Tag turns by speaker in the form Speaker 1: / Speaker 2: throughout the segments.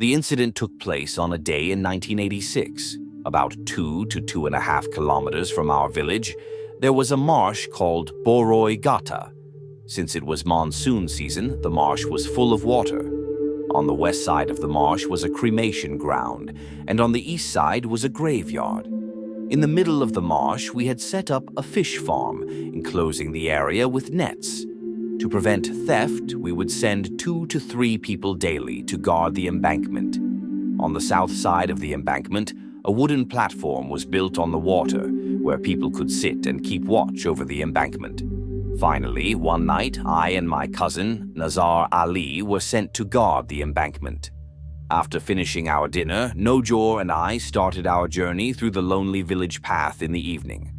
Speaker 1: The incident took place on a day in 1986. About 2 to 2.5 kilometers from our village, there was a marsh called Boroi Gata. Since it was monsoon season, the marsh was full of water. On the west side of the marsh was a cremation ground, and on the east side was a graveyard. In the middle of the marsh, we had set up a fish farm, enclosing the area with nets. To prevent theft, we would send 2 to 3 people daily to guard the embankment. On the south side of the embankment, a wooden platform was built on the water, where people could sit and keep watch over the embankment. Finally, one night, I and my cousin, Nazar Ali, were sent to guard the embankment. After finishing our dinner, Nojor and I started our journey through the lonely village path in the evening.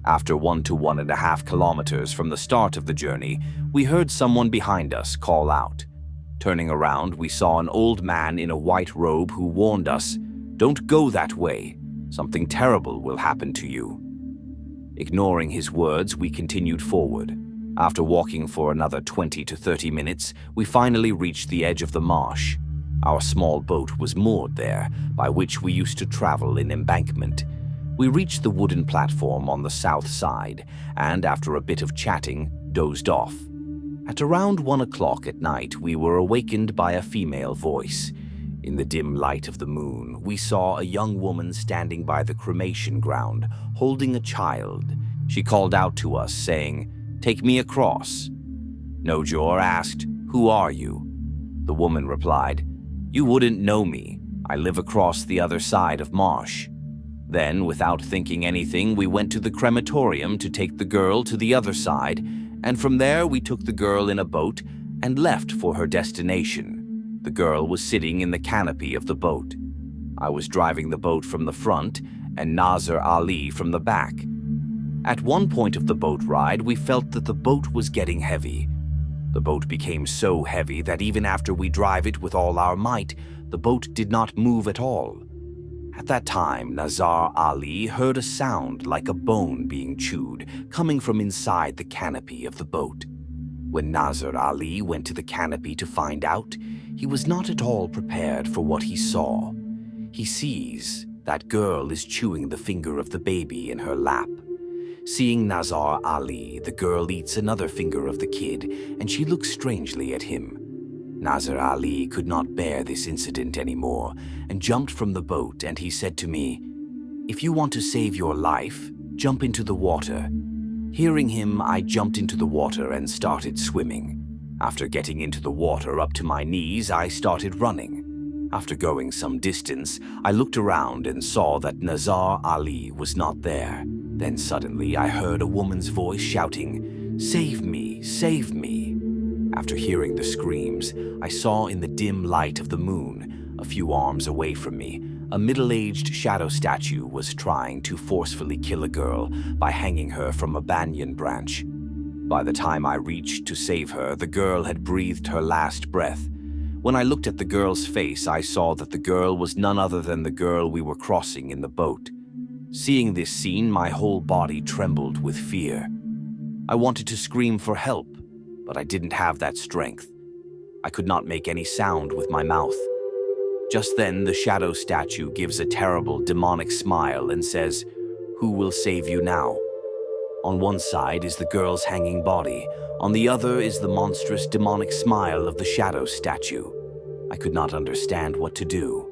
Speaker 1: After 1 to 1.5 kilometers from the start of the journey, we heard someone behind us call out. Turning around, we saw an old man in a white robe who warned us, "Don't go that way. Something terrible will happen to you." Ignoring his words, we continued forward. After walking for another 20 to 30 minutes, we finally reached the edge of the marsh. Our small boat was moored there, by which we used to travel in embankment. We reached the wooden platform on the south side, and after a bit of chatting, dozed off. At around 1 o'clock at night, we were awakened by a female voice. In the dim light of the moon, we saw a young woman standing by the cremation ground, holding a child. She called out to us, saying, "Take me across." Nojor asked, "Who are you?" The woman replied, "You wouldn't know me. I live across the other side of marsh." Then, without thinking anything, we went to the crematorium to take the girl to the other side, and from there we took the girl in a boat and left for her destination. The girl was sitting in the canopy of the boat. I was driving the boat from the front and Nazar Ali from the back. At one point of the boat ride, we felt that the boat was getting heavy. The boat became so heavy that even after we drive it with all our might, the boat did not move at all. At that time, Nazar Ali heard a sound like a bone being chewed, coming from inside the canopy of the boat. When Nazar Ali went to the canopy to find out, he was not at all prepared for what he saw. He sees that girl is chewing the finger of the baby in her lap. Seeing Nazar Ali, the girl eats another finger of the kid, and she looks strangely at him. Nazar Ali could not bear this incident anymore and jumped from the boat, and he said to me, "If you want to save your life, jump into the water." Hearing him, I jumped into the water and started swimming. After getting into the water up to my knees, I started running. After going some distance, I looked around and saw that Nazar Ali was not there. Then suddenly I heard a woman's voice shouting, "Save me, save me." After hearing the screams, I saw in the dim light of the moon, a few arms away from me, a middle-aged shadow statue was trying to forcefully kill a girl by hanging her from a banyan branch. By the time I reached to save her, the girl had breathed her last breath. When I looked at the girl's face, I saw that the girl was none other than the girl we were crossing in the boat. Seeing this scene, my whole body trembled with fear. I wanted to scream for help, but I didn't have that strength. I could not make any sound with my mouth. Just then, the shadow statue gives a terrible demonic smile and says, "Who will save you now?" On one side is the girl's hanging body. On the other is the monstrous demonic smile of the shadow statue. I could not understand what to do.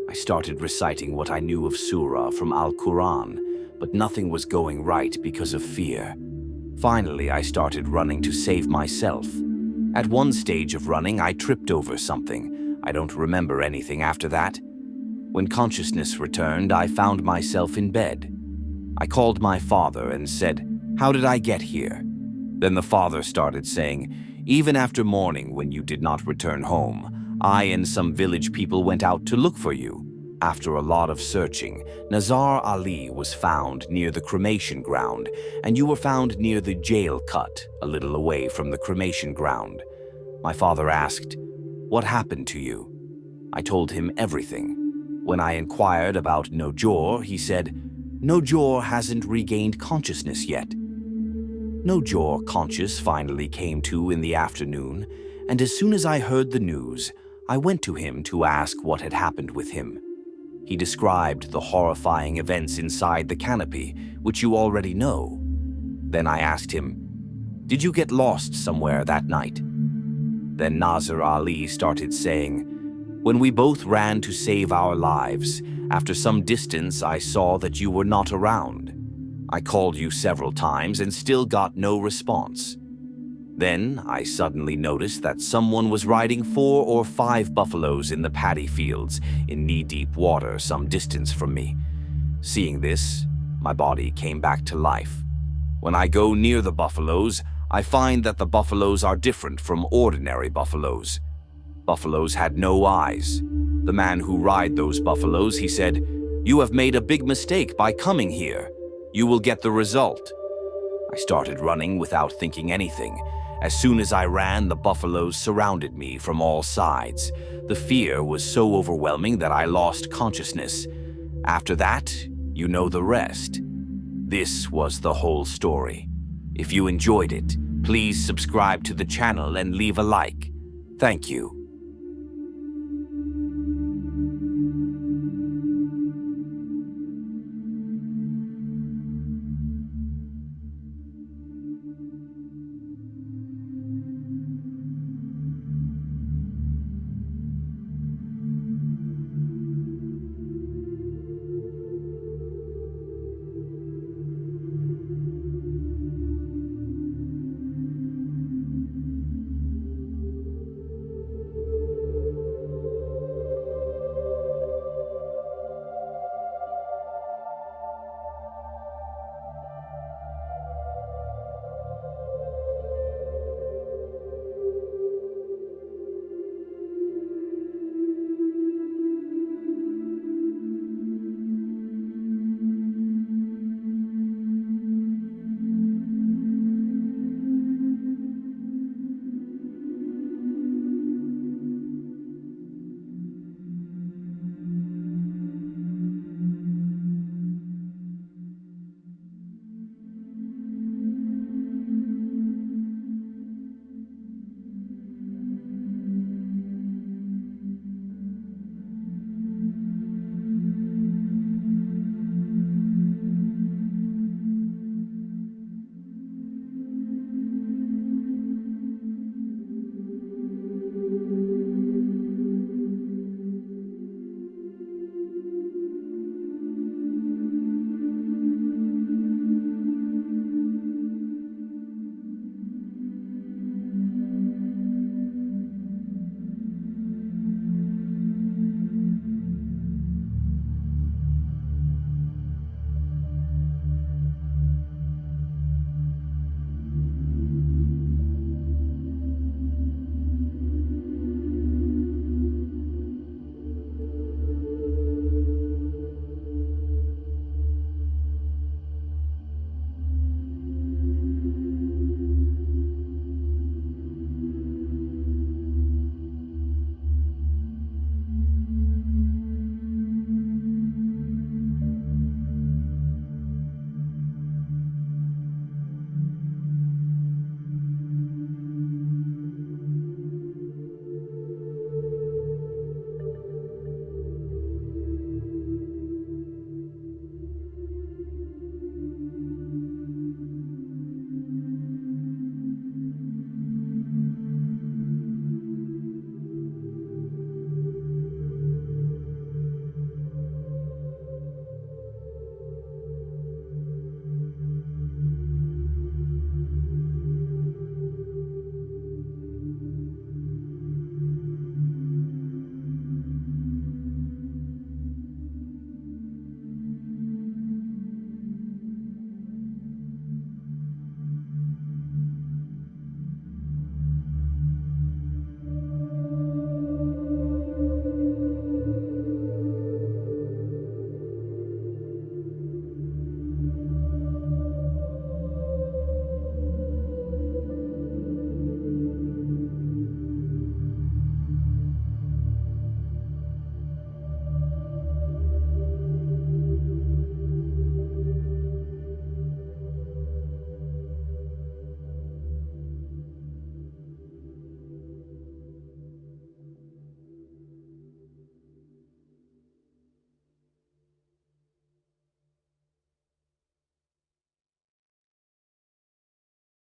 Speaker 1: I started reciting what I knew of Surah from Al-Quran, but nothing was going right because of fear. Finally, I started running to save myself. At one stage of running, I tripped over something. I don't remember anything after that. When consciousness returned, I found myself in bed. I called my father and said, "How did I get here?" Then the father started saying, "Even after morning, when you did not return home, I and some village people went out to look for you. After a lot of searching, Nazar Ali was found near the cremation ground, and you were found near the jail cut, a little away from the cremation ground." My father asked, "What happened to you?" I told him everything. When I inquired about Nojor, he said, "Nojor hasn't regained consciousness yet." Nojor conscious finally came to in the afternoon, and as soon as I heard the news, I went to him to ask what had happened with him. He described the horrifying events inside the canopy, which you already know. Then I asked him, "Did you get lost somewhere that night?" Then Nasir Ali started saying, "When we both ran to save our lives, after some distance I saw that you were not around. I called you several times and still got no response. Then I suddenly noticed that someone was riding 4 or 5 buffaloes in the paddy fields in knee-deep water some distance from me. Seeing this, my body came back to life. When I go near the buffaloes, I find that the buffaloes are different from ordinary buffaloes. Buffaloes had no eyes. The man who ride those buffaloes, he said, 'You have made a big mistake by coming here. You will get the result.' I started running without thinking anything. As soon as I ran, the buffaloes surrounded me from all sides. The fear was so overwhelming that I lost consciousness. After that, you know the rest. This was the whole story. If you enjoyed it, please subscribe to the channel and leave a like. Thank you.